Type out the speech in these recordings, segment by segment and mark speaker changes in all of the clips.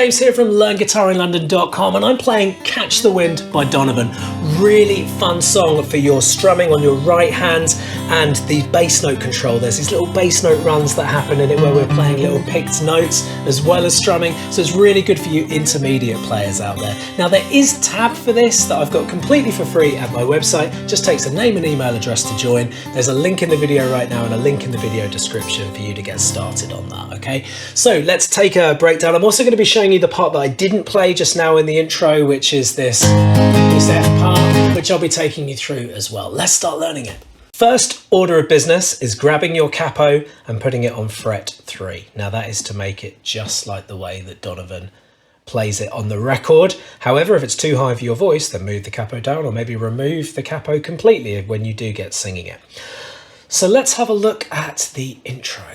Speaker 1: James here from LearnGuitarInLondon.com, and I'm playing Catch the Wind by Donovan. Really fun song for your strumming on your right hand and the bass note control. There's these little bass note runs that happen in it where we're playing little picked notes as well as strumming, so it's really good for you intermediate players out there. Now there is a tab for this that I've got completely for free at my website. Just takes a name and email address to join. There's a link in the video right now and a link in the video description for you to get started on that, okay? So let's take a breakdown. I'm also going to be showing you the part that I didn't play just now in the intro, which is this F part, which I'll be taking you through as well. Let's start learning it. First order of business is grabbing your capo and putting it on fret 3. Now that is to make it just like the way that Donovan plays it on the record. However, if it's too high for your voice, then move the capo down or maybe remove the capo completely when you do get singing it. So let's have a look at the intro.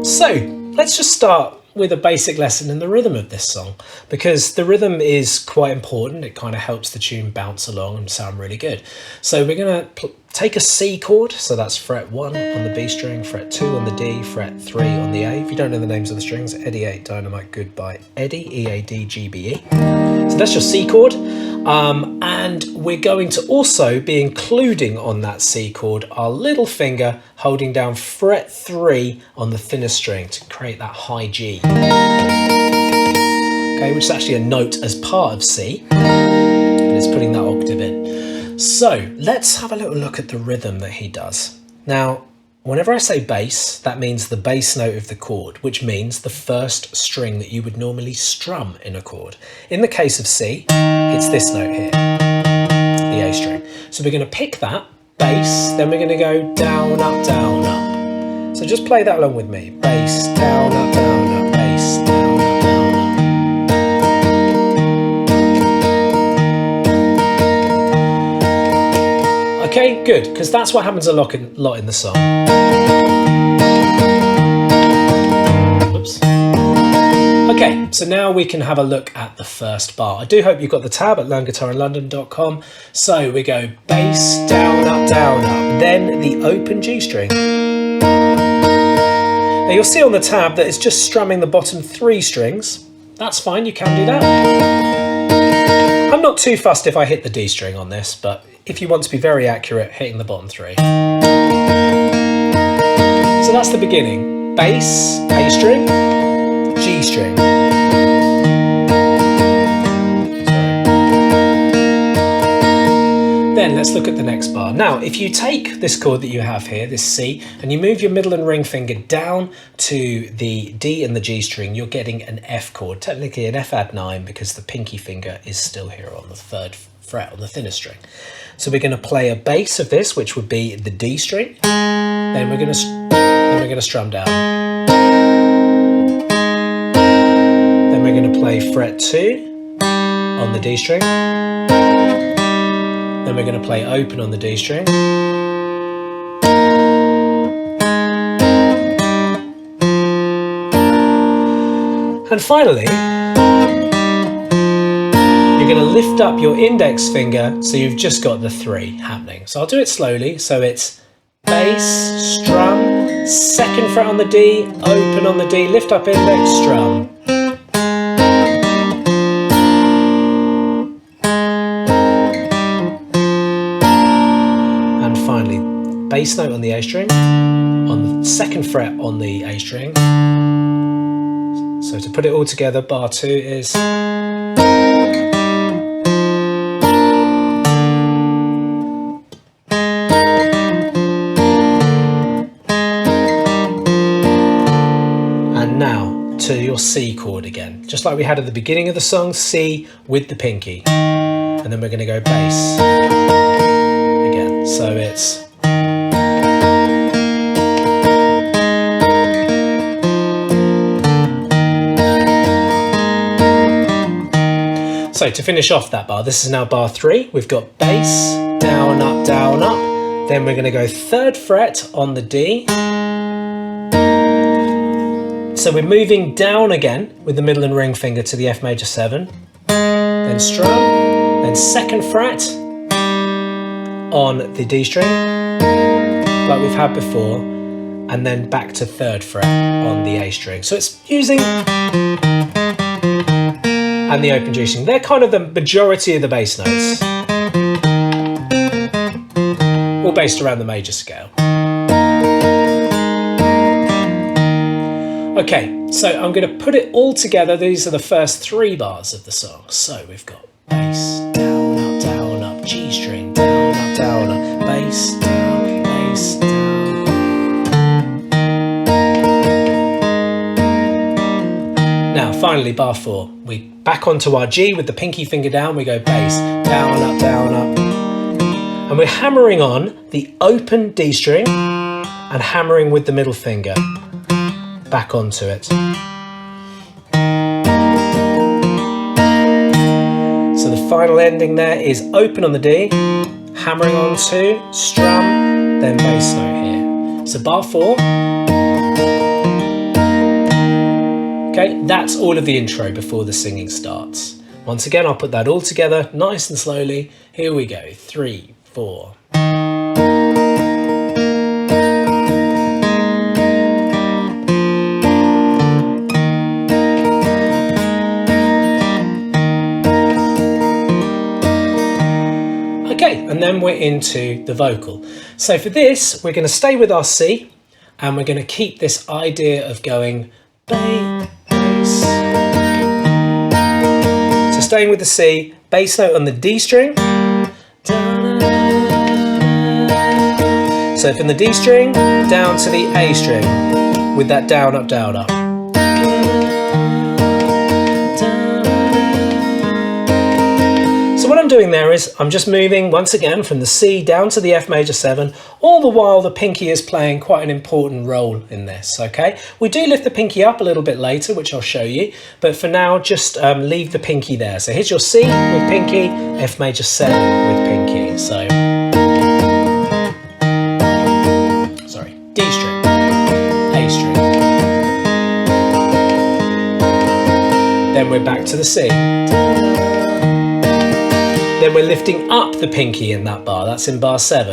Speaker 1: So let's just start with a basic lesson in the rhythm of this song, because the rhythm is quite important. It kind of helps the tune bounce along and sound really good. So we're going to take a C chord, so that's fret 1 on the B string, fret 2 on the D, fret 3 on the A. If you don't know the names of the strings, Eddie 8, Dynamite, Goodbye, Eddie, EADGBE. So that's your C chord. And we're going to also be including on that C chord our little finger holding down fret 3 on the thinner string to create that high G. Okay, which is actually a note as part of C, and it's putting that octave in. So let's have a little look at the rhythm that he does. Now, whenever I say bass, that means the bass note of the chord, which means the first string that you would normally strum in a chord. In the case of C, it's this note here, the A string. So we're going to pick that bass, then we're going to go down, up, down, up. So just play that along with me. Bass, down, up, down, up, bass, down, up, down, up. Okay, good, because that's what happens a lot in the song. Oops. Okay, so now we can have a look at the first bar. I do hope you've got the tab at LearnGuitarInLondon.com. So we go bass, down, up, then the open G string. Now you'll see on the tab that it's just strumming the bottom 3 strings. That's fine, you can do that. I'm not too fussed if I hit the D string on this, but if you want to be very accurate, hitting the bottom 3. So that's the beginning. Bass, A string, G string. Then let's look at the next bar. Now, if you take this chord that you have here, this C, and you move your middle and ring finger down to the D and the G string, you're getting an F chord, technically an F add 9 because the pinky finger is still here on the 3rd fret on the thinner string. So we're going to play a bass of this, which would be the D string. Then we're going to strum down. Then we're going to play fret 2 on the D string. Then we're going to play open on the D string. And finally, you're going to lift up your index finger so you've just got the 3 happening. So I'll do it slowly. So it's bass, strum, 2nd fret on the D, open on the D, lift up index, strum. And finally, bass note on the A string, on the 2nd fret on the A string. So to put it all together, bar 2 is... to your C chord again, just like we had at the beginning of the song, C with the pinky, and then we're going to go bass again, so it's so to finish off that bar, this is now bar 3, we've got bass, down, up, then we're going to go 3rd fret on the D. So we're moving down again with the middle and ring finger to the F major 7. then strum, then 2nd fret on the D string, like we've had before, and then back to 3rd fret on the A string. So it's using and the open G string. They're kind of the majority of the bass notes, all based around the major scale. Okay, so I'm going to put it all together. These are the first 3 bars of the song. So we've got bass, down, up, G string, down, up, bass, down, bass, down. Now, finally, bar 4. We back onto our G with the pinky finger down. We go bass, down, up, and we're hammering on the open D string and hammering with the middle finger back onto it. So the final ending there is open on the D, hammering onto, strum, then bass note here. So bar 4. Okay, that's all of the intro before the singing starts. Once again, I'll put that all together nice and slowly. Here we go, 3, 4. Okay, and then we're into the vocal. So for this, we're going to stay with our C, and we're going to keep this idea of going bass. So staying with the C, bass note on the D string. So from the D string down to the A string with that down, up, down, up. So what I'm doing there is I'm just moving once again from the C down to the F major 7, all the while the pinky is playing quite an important role in this, okay? We do lift the pinky up a little bit later, which I'll show you, but for now just leave the pinky there. So here's your C with pinky, F major 7 with pinky, so... Sorry, D string, A string. Then we're back to the C. Then we're lifting up the pinky in that bar, that's in bar 7.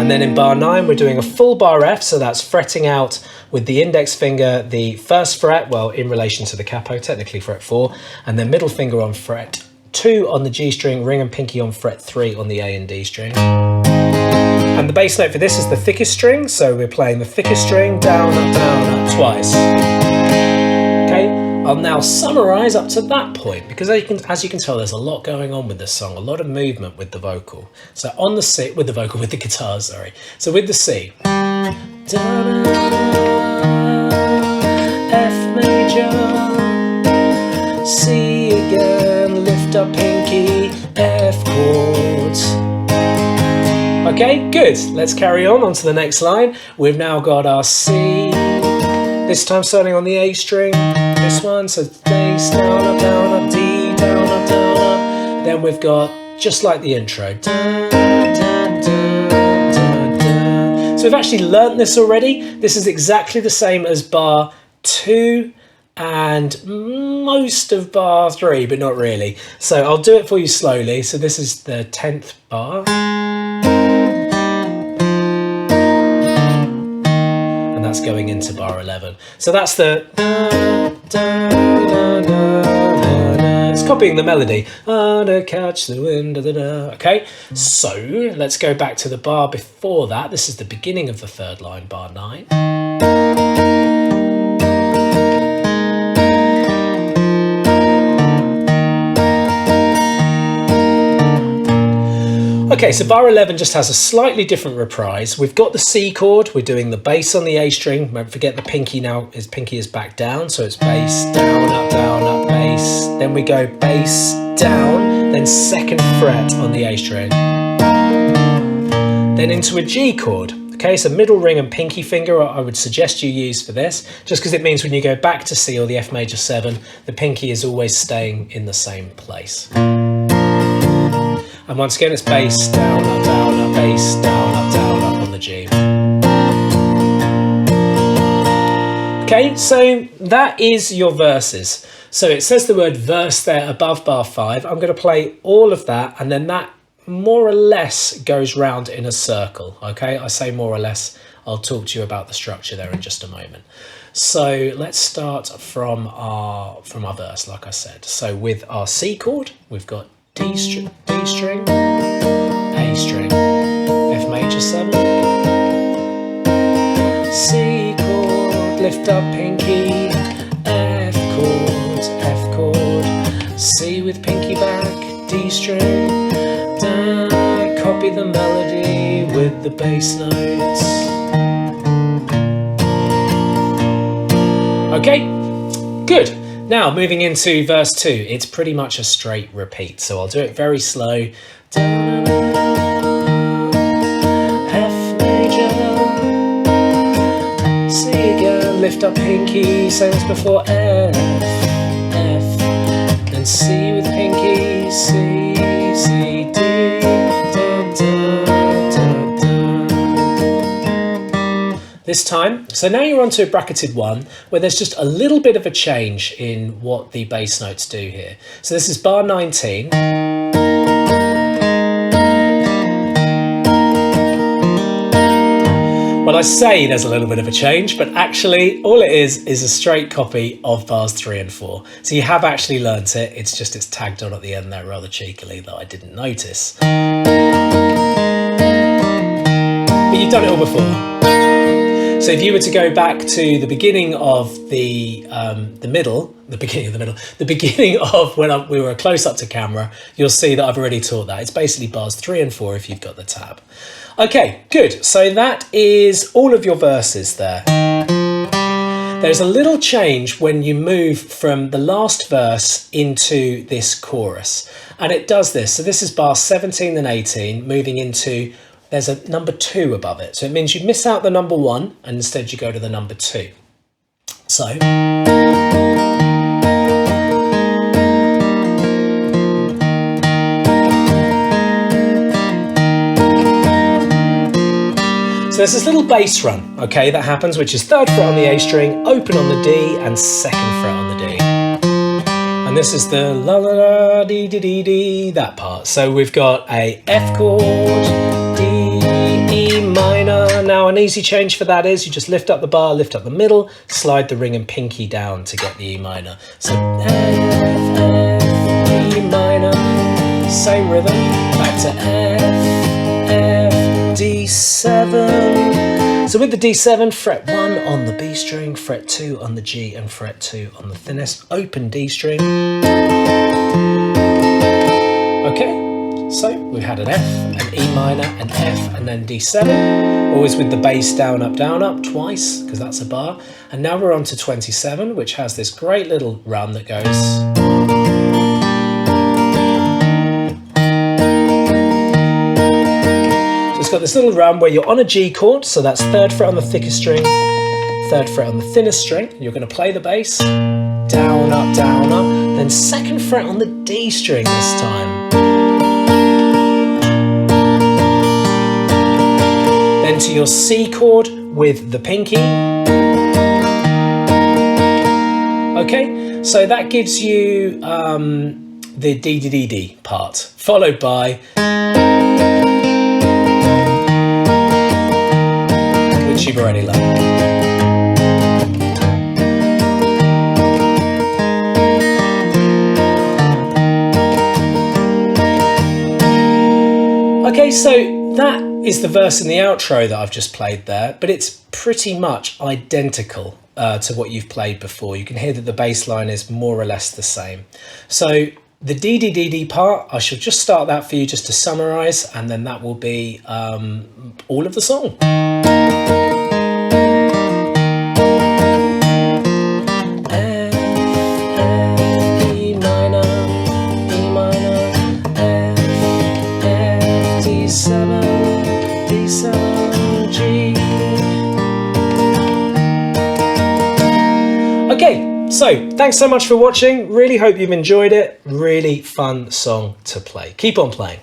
Speaker 1: And then in bar 9, we're doing a full bar F, so that's fretting out with the index finger the 1st fret, well, in relation to the capo, technically fret 4, and then middle finger on fret 2 on the G string, ring and pinky on fret 3 on the A and D string. And the bass note for this is the thickest string, so we're playing the thickest string, down, up, twice. Okay. I'll now summarise up to that point, because as you can tell, there's a lot going on with this song, a lot of movement with the vocal. So on the C, with the guitar, sorry. So with the C. F major, C again, lift up pinky, F chords. Okay, good. Let's carry on to the next line. We've now got our C, this time starting on the A string. This one, so bass, down, up, D, down, up. Then we've got, just like the intro. So we've actually learnt this already. This is exactly the same as bar 2 and most of bar 3, but not really. So I'll do it for you slowly. So this is the 10th bar. And that's going into bar 11. So that's the... It's copying the melody. To catch the wind. Okay, so let's go back to the bar before that. This is the beginning of the 3rd line, bar 9. Okay, so bar 11 just has a slightly different reprise. We've got the C chord, we're doing the bass on the A string. Don't forget the pinky now, his pinky is back down, so it's bass, down, up, bass. Then we go bass, down, then 2nd fret on the A string. Then into a G chord. Okay, so middle ring and pinky finger I would suggest you use for this, just because it means when you go back to C or the F major 7, the pinky is always staying in the same place. And once again, it's bass, down, up, bass, down, up on the G. Okay, so that is your verses. So it says the word verse there above bar 5. I'm going to play all of that, and then that more or less goes round in a circle. Okay, I say more or less. I'll talk to you about the structure there in just a moment. So let's start from our verse, like I said. So with our C chord, we've got D string, A string, F major 7, C chord, lift up pinky, F chord, C with pinky back, D string, down, copy the melody with the bass notes. Okay, good. Now moving into verse 2, it's pretty much a straight repeat. So I'll do it very slow. F major, C again, lift up pinky, same as before, F, then C with pinky, C, D, this time. So now you're onto a bracketed 1 where there's just a little bit of a change in what the bass notes do here. So this is bar 19. Well, I say there's a little bit of a change, but actually all it is a straight copy of bars 3 and 4. So you have actually learnt it. It's just it's tagged on at the end there rather cheekily that I didn't notice. But you've done it all before. So if you were to go back to the beginning of the beginning of when we were close up to camera, you'll see that I've already taught that. It's basically bars 3 and 4 if you've got the tab. Okay, good. So that is all of your verses there. There's a little change when you move from the last verse into this chorus, and it does this. So this is bar 17 and 18 moving into, there's a number 2 above it. So it means you miss out the number 1 and instead you go to the number 2. So there's this little bass run, okay, that happens, which is 3rd fret on the A string, open on the D, and 2nd fret on the D. And this is the la la la dee dee dee dee, that part. So we've got a F chord, D, E minor. Now an easy change for that is you just lift up the bar, lift up the middle, slide the ring and pinky down to get the E minor. So F, F, E minor, same rhythm, back to F, F, D7. So with the D7, fret 1 on the B string, fret 2 on the G, and fret 2 on the thinnest, open D string. Okay, so we've had an F, an E minor, an F, and then D7, always with the bass down, up, twice, because that's a bar. And now we're on to 27, which has this great little run that goes. It's got this little run where you're on a G chord, so that's 3rd fret on the thickest string, 3rd fret on the thinnest string. You're going to play the bass, down, up, then 2nd fret on the D string this time. Then to your C chord with the pinky. Okay, so that gives you the D part, followed by you've already learned. Okay, so that is the verse in the outro that I've just played there, but it's pretty much identical to what you've played before. You can hear that the bass line is more or less the same. So the D part, I shall just start that for you just to summarise, and then that will be all of the song. Okay, so thanks so much for watching. Really hope you've enjoyed it. Really fun song to play. Keep on playing.